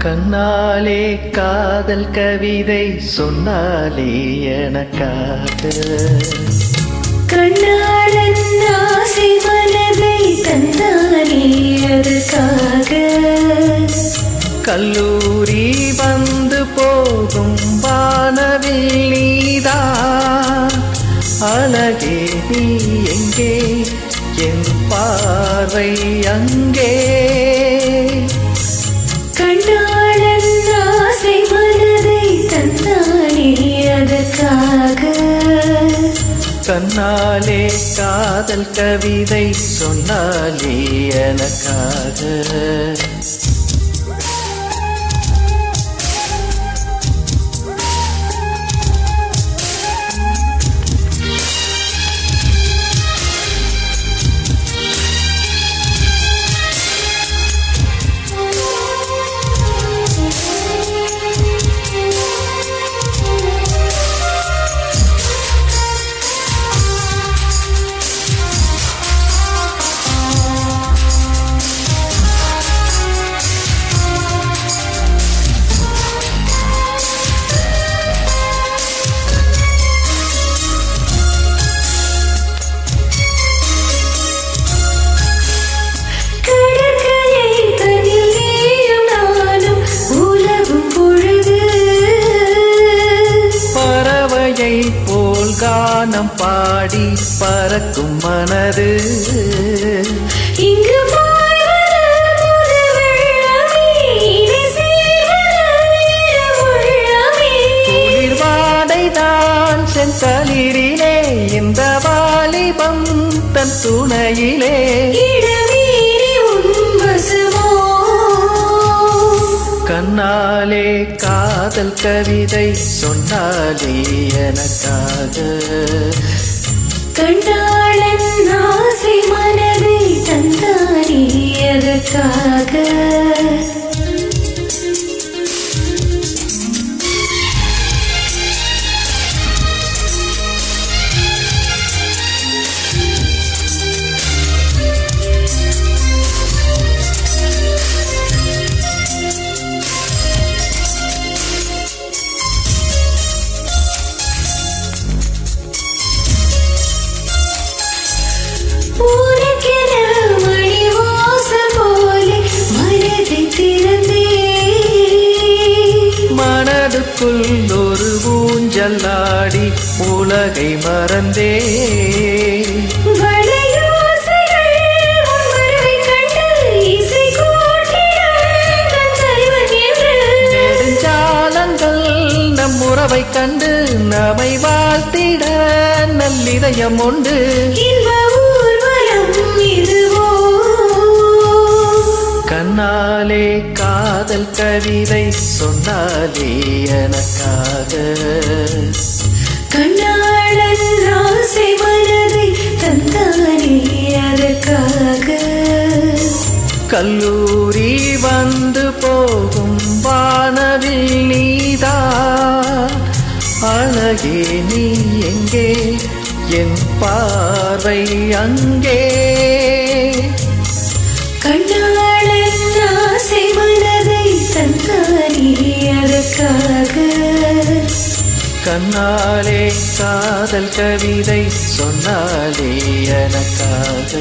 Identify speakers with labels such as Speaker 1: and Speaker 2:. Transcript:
Speaker 1: கண்ணாலே காதல் கவிதை சொன்னாலே எனக்காக
Speaker 2: கண்ணாளன் ஆசை மனதை தந்தானே அதற்காக
Speaker 1: கல்லூரி வந்து போகும் வானவில் நீதான் அழகே நீ எங்கே என் பார்வை அங்கே
Speaker 2: கண்ணாளன் ஆசை மனதை தந்தானே அதற்காக
Speaker 1: கண்ணாலே காதல் கவிதை சொன்னாலே எனக்காக போல் கானம் பாடி பறக்கும் மனது
Speaker 2: இங்கு
Speaker 1: குளிர்வாடைதான் செந்தளிரிலே இந்த வாலிபம் தன் துணையிலே கண்ணாலே காதல் கவிதை சொன்னாலே எனக்காக
Speaker 2: கண்ணாளன் ஆசை மனதை தந்தானே அதற்காக
Speaker 1: மனதுக்குள் ஒரு ஊஞ்சலாடி உலகை மறந்தே நெடுஞ்சாலங்கள் நம் உறவை கண்டு நம்மை வாழ்த்திட நல்லிதயம் உண்டு கண்ணாலே காதல் கவிதை சொன்னாலே எனக்காக
Speaker 2: கண்ணாளன் ஆசை மனதை தந்தானே அதற்காக
Speaker 1: கல்லூரி வந்து போகும் வானவில் நீதான் அழகே நீ எங்கே என் பார்வை அங்கே
Speaker 2: கண்ணாளன் ஆசை மனதை தந்தானே அதற்காக
Speaker 1: கண்ணாலே காதல் கவிதை சொன்னாலே எனக்காக